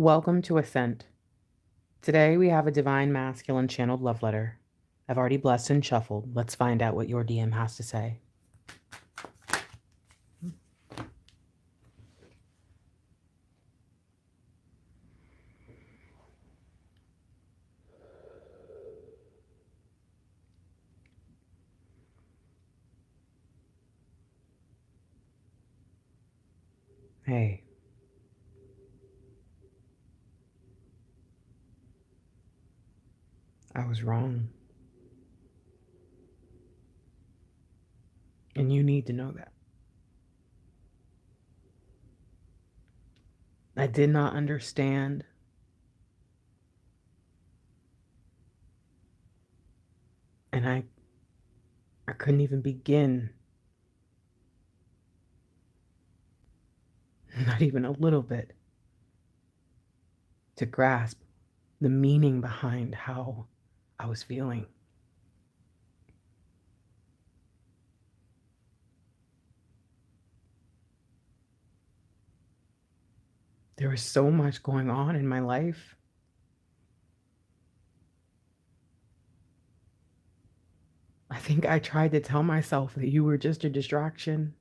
Welcome to ASCENT. Today we have a divine masculine channeled love letter. I've already blessed and shuffled. Let's find out what your DM has to say. Hey. I was wrong. And you need to know that. I did not understand. And I couldn't even begin, not even a little bit, to grasp the meaning behind how I was feeling. There was so much going on in my life. I think I tried to tell myself that you were just a distraction.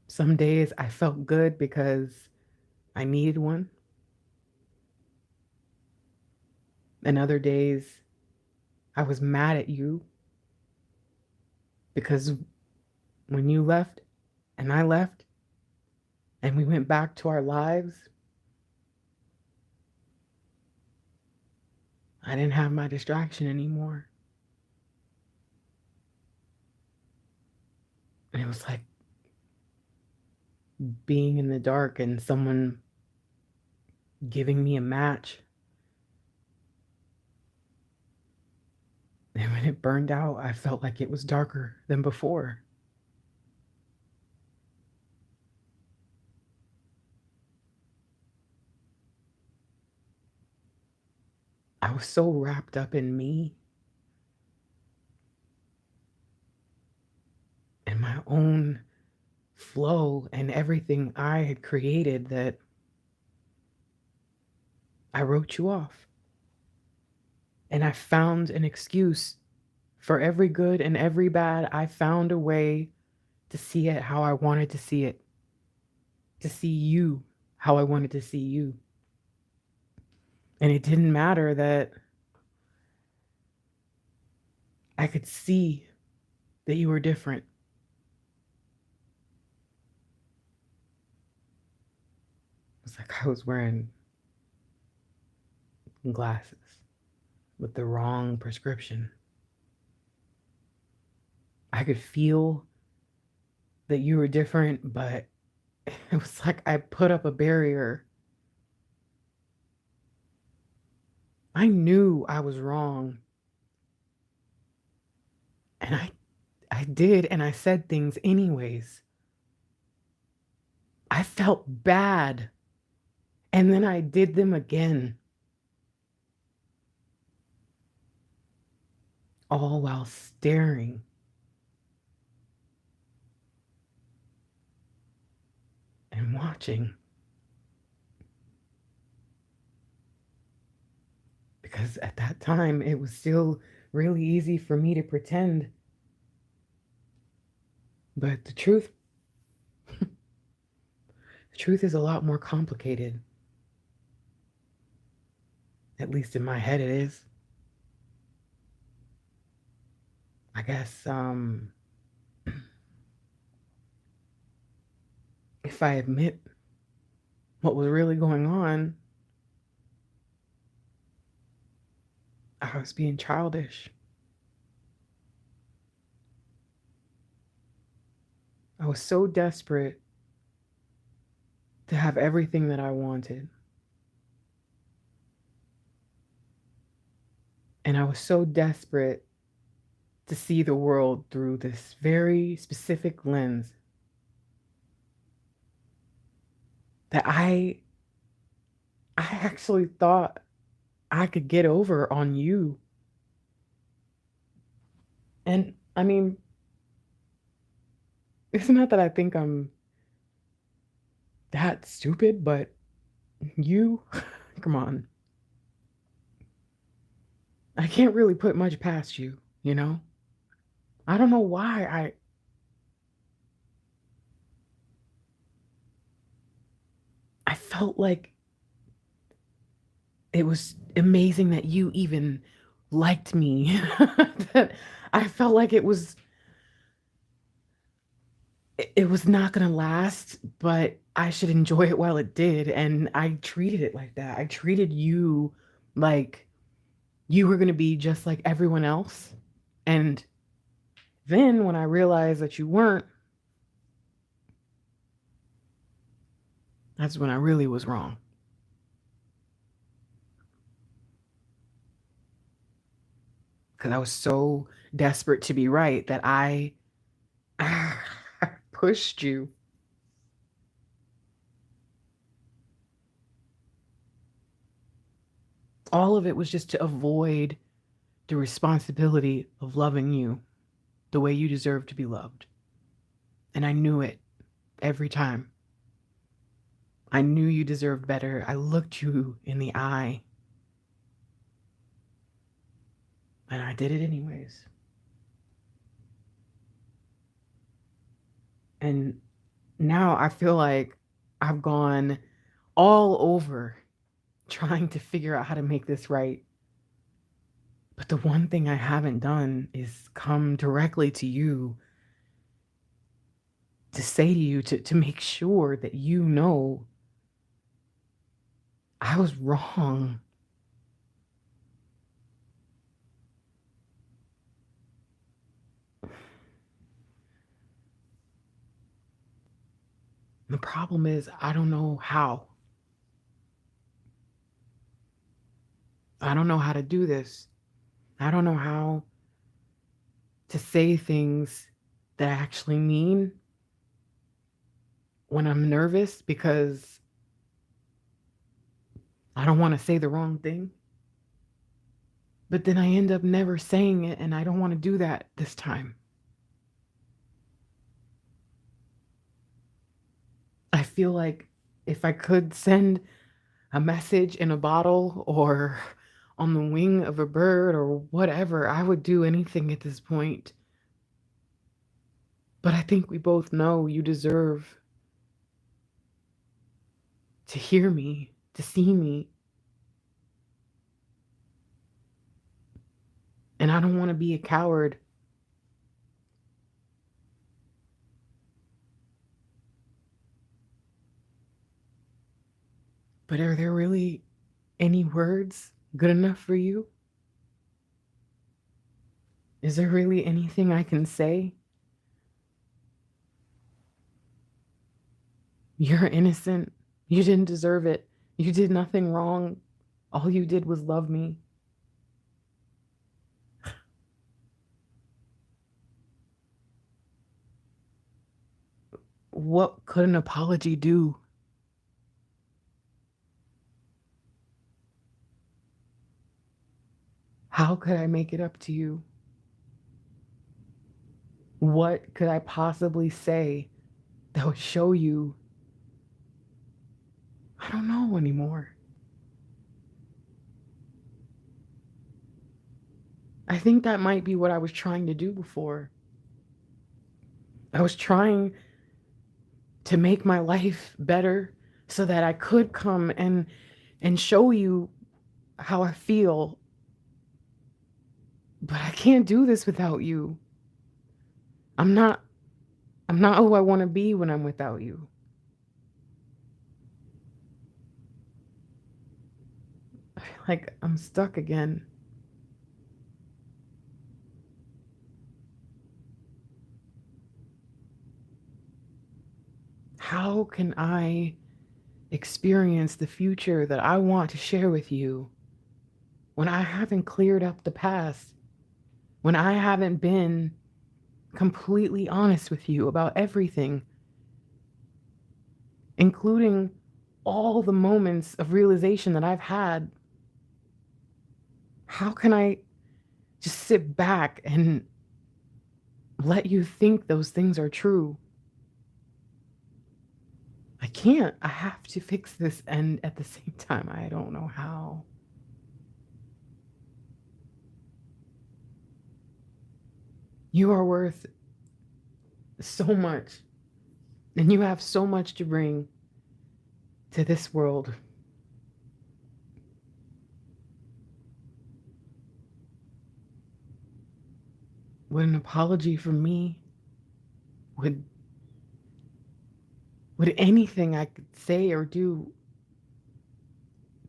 Some days I felt good because I needed one. And other days I was mad at you because when you left and I left and we went back to our lives, I didn't have my distraction anymore. And it was like being in the dark and someone giving me a match. And when it burned out, I felt like it was darker than before. I was so wrapped up in me and my own flow and everything I had created that I wrote you off. And I found an excuse for every good and every bad. I found a way to see it how I wanted to see it, to see you how I wanted to see you. And it didn't matter that I could see that you were different. It's like I was wearing glasses with the wrong prescription. I could feel that you were different, but it was like I put up a barrier. I knew I was wrong. And I did, and I said things anyways. I felt bad. And then I did them again. All while staring. And watching. Because at that time, it was still really easy for me to pretend. But the truth is a lot more complicated. At least in my head it is. I guess if I admit what was really going on, I was being childish. I was so desperate to have everything that I wanted. And I was so desperate to see the world through this very specific lens that I actually thought I could get over on you. And I mean, It's not that I think I'm that stupid, but you, come on. I can't really put much past you, you know? I don't know why I felt like it was amazing that you even liked me. That I felt like it was not going to last, but I should enjoy it while it did, and I treated it like that. I treated you like you were going to be just like everyone else. And then when I realized that you weren't, that's when I really was wrong. Because I was so desperate to be right that I pushed you. All of it was just to avoid the responsibility of loving you the way you deserve to be loved. And I knew it every time. I knew you deserved better. I looked you in the eye and I did it anyways. And now I feel like I've gone all over trying to figure out how to make this right. But the one thing I haven't done is come directly to you to say to you, to make sure that you know I was wrong. The problem is, I don't know how. I don't know how to do this. I don't know how to say things that I actually mean when I'm nervous because I don't want to say the wrong thing. But then I end up never saying it, and I don't want to do that this time. I feel like if I could send a message in a bottle or on the wing of a bird or whatever, I would do anything at this point. But I think we both know you deserve to hear me, to see me. And I don't want to be a coward. But are there really any words good enough for you? Is there really anything I can say? You're innocent. You didn't deserve it. You did nothing wrong. All you did was love me. What could an apology do? How could I make it up to you? What could I possibly say that would show you? I don't know anymore. I think that might be what I was trying to do before. I was trying to make my life better so that I could come and show you how I feel. But I can't do this without you. I'm not I'm not who I want to be when I'm without you. I feel like I'm stuck again. How can I experience the future that I want to share with you when I haven't cleared up the past? When I haven't been completely honest with you about everything, including all the moments of realization that I've had? How can I just sit back and let you think those things are true? can't. I have to fix this. And at the same time, I don't know how. You are worth so much. And you have so much to bring to this world. Would an apology from me, would anything I could say or do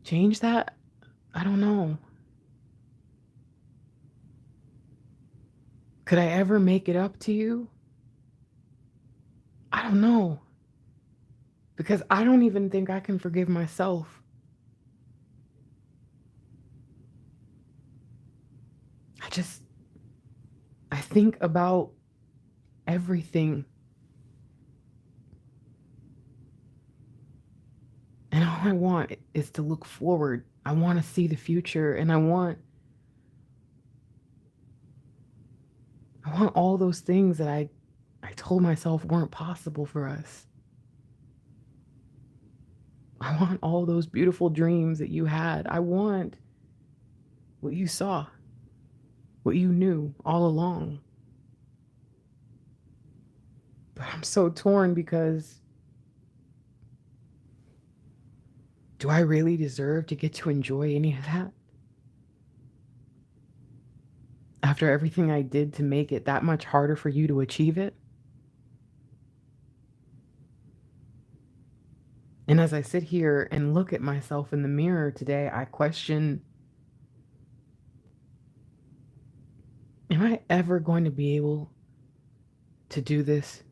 change that? I don't know. Could I ever make it up to you? I don't know. Because I don't even think I can forgive myself. I think about everything. And all I want is to look forward. I want to see the future, and I want all those things that I told myself weren't possible for us. I want all those beautiful dreams that you had. I want what you saw, what you knew all along. But I'm so torn because do I really deserve to get to enjoy any of that? After everything I did to make it that much harder for you to achieve it? And as I sit here and look at myself in the mirror today, I question, am I ever going to be able to do this?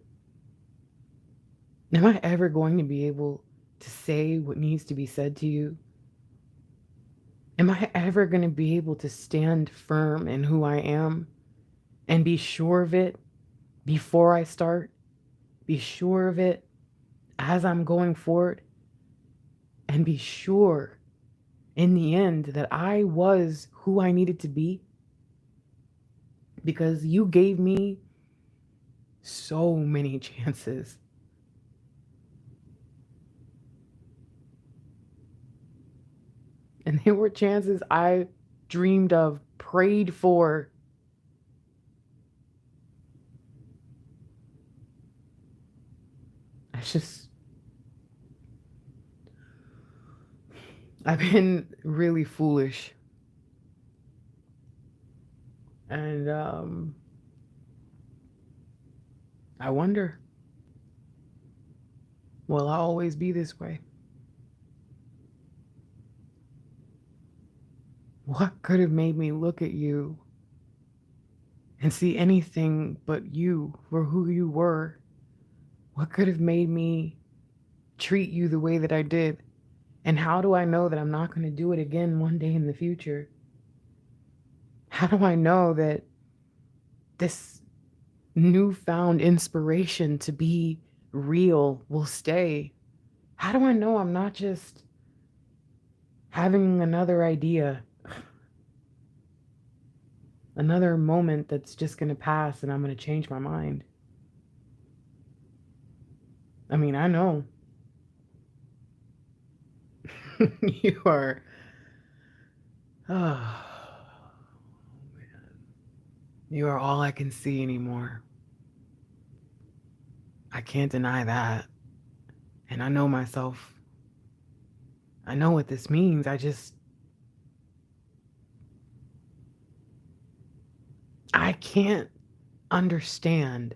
Am I ever going to be able to say what needs to be said to you? Am I ever going to be able to stand firm in who I am and be sure of it before I start? Be sure of it as I'm going forward? And be sure in the end that I was who I needed to be? Because you gave me so many chances. And they were chances I dreamed of, prayed for. I've been really foolish. And I wonder, will I always be this way? What could have made me look at you and see anything but you for who you were? What could have made me treat you the way that I did? And how do I know that I'm not going to do it again one day in the future? How do I know that this newfound inspiration to be real will stay? How do I know I'm not just having another idea, another moment that's just going to pass and I'm going to change my mind? I mean, I know. You are, oh man, you are all I can see anymore. I can't deny that. And I know myself. I know what this means. I can't understand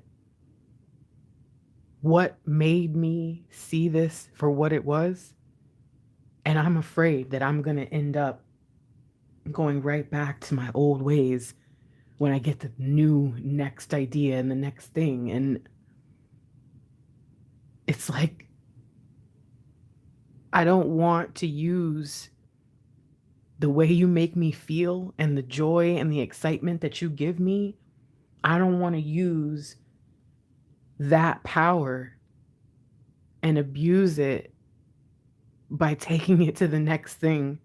what made me see this for what it was. And I'm afraid that I'm going to end up going right back to my old ways when I get the new next idea and the next thing. And it's like, I don't want to use the way you make me feel and the joy and the excitement that you give me. I don't want to use that power and abuse it by taking it to the next thing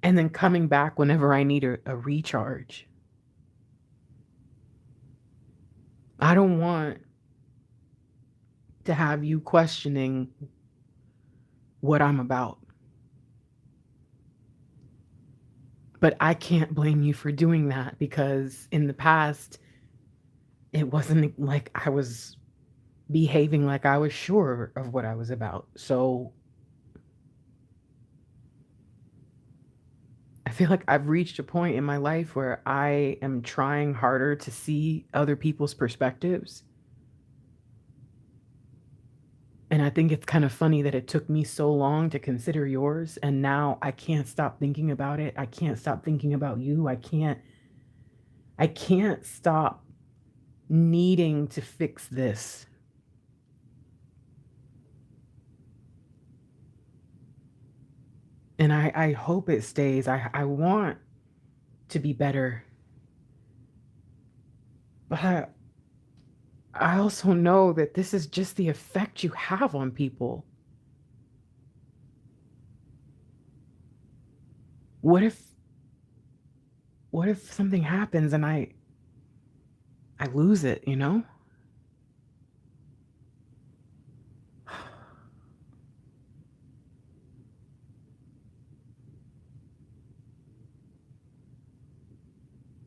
and then coming back whenever I need a recharge. I don't want to have you questioning what I'm about. But I can't blame you for doing that, because in the past, it wasn't like I was behaving like I was sure of what I was about. So I feel like I've reached a point in my life where I am trying harder to see other people's perspectives. And I think it's kind of funny that it took me so long to consider yours, and now I can't stop thinking about it. I can't stop thinking about you. I can't stop needing to fix this. And I hope it stays. I want to be better. But I also know that this is just the effect you have on people. What if something happens and I lose it, you know?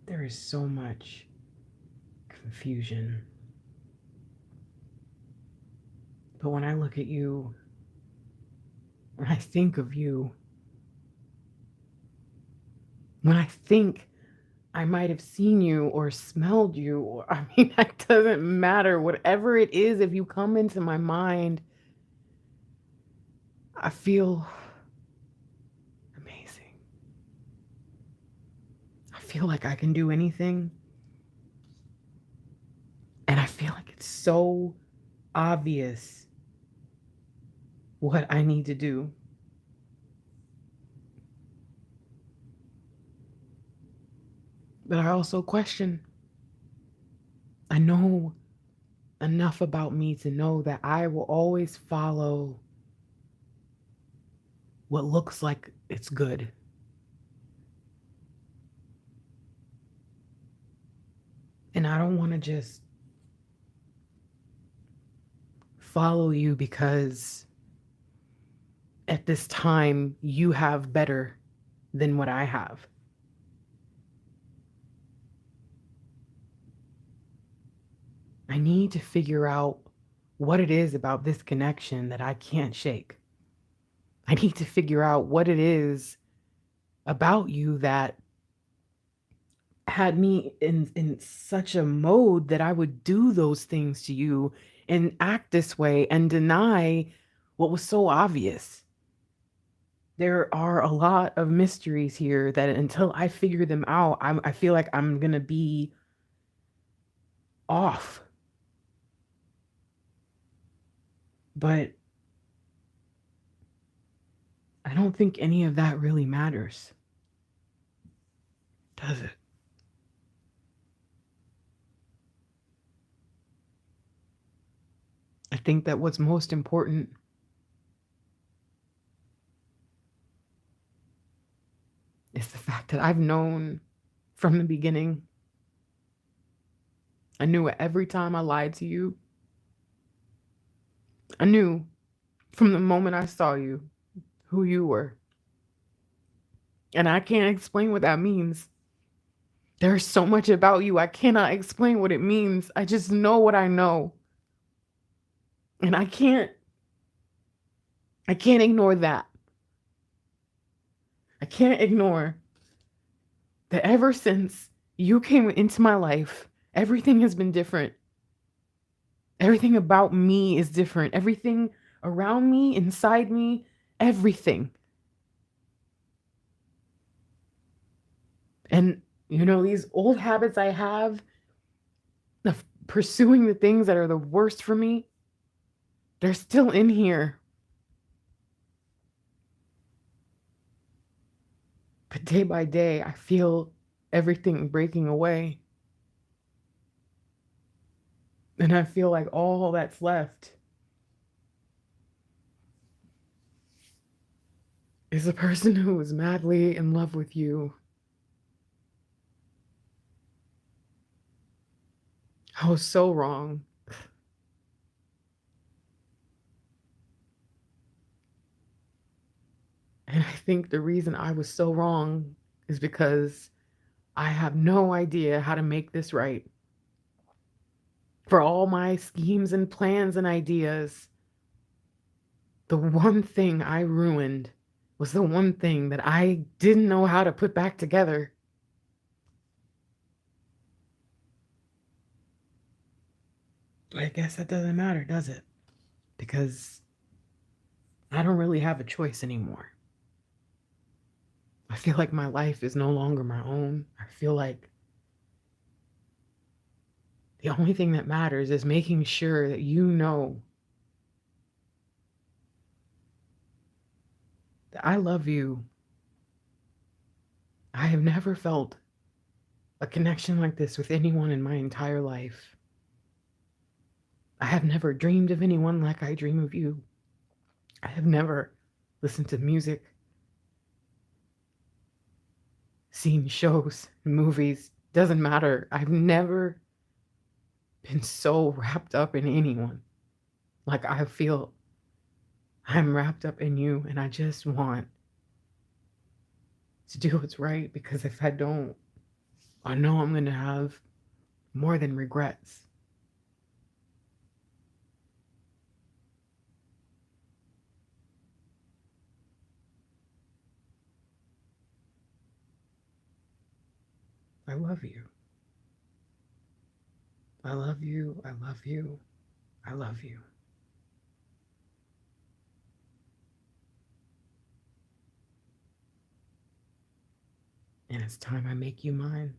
There is so much confusion. But when I look at you, when I think of you, when I think I might have seen you or smelled you, or I mean, that doesn't matter. Whatever it is, if you come into my mind, I feel amazing. I feel like I can do anything. And I feel like it's so obvious what I need to do. But I also question. I know enough about me to know that I will always follow what looks like it's good. And I don't want to just follow you because at this time you have better than what I have. I need to figure out what it is about this connection that I can't shake. I need to figure out what it is about you that had me in such a mode that I would do those things to you and act this way and deny what was so obvious. There are a lot of mysteries here that until I figure them out, I feel like I'm going to be off. But I don't think any of that really matters, does it? I think that what's most important is the fact that I've known from the beginning. I knew it every time I lied to you. I knew from the moment I saw you who you were. And I can't explain what that means. There's so much about you. I cannot explain what it means. I just know what I know. And I can't ignore that. I can't ignore that ever since you came into my life, everything has been different. Everything about me is different. Everything around me, inside me, everything. And, these old habits I have of pursuing the things that are the worst for me, they're still in here. But day by day, I feel everything breaking away. And I feel like all that's left is a person who is madly in love with you. I was so wrong. And I think the reason I was so wrong is because I have no idea how to make this right. For all my schemes and plans and ideas, the one thing I ruined was the one thing that I didn't know how to put back together. But I guess that doesn't matter, does it? Because I don't really have a choice anymore. I feel like my life is no longer my own. I feel like the only thing that matters is making sure that you know that I love you. I have never felt a connection like this with anyone in my entire life. I have never dreamed of anyone like I dream of you. I have never listened to music, seen shows, movies, doesn't matter. I've never been so wrapped up in anyone. Like I feel I'm wrapped up in you, and I just want to do what's right, because if I don't, I know I'm going to have more than regrets. I love you. I love you. I love you. I love you. And it's time I make you mine.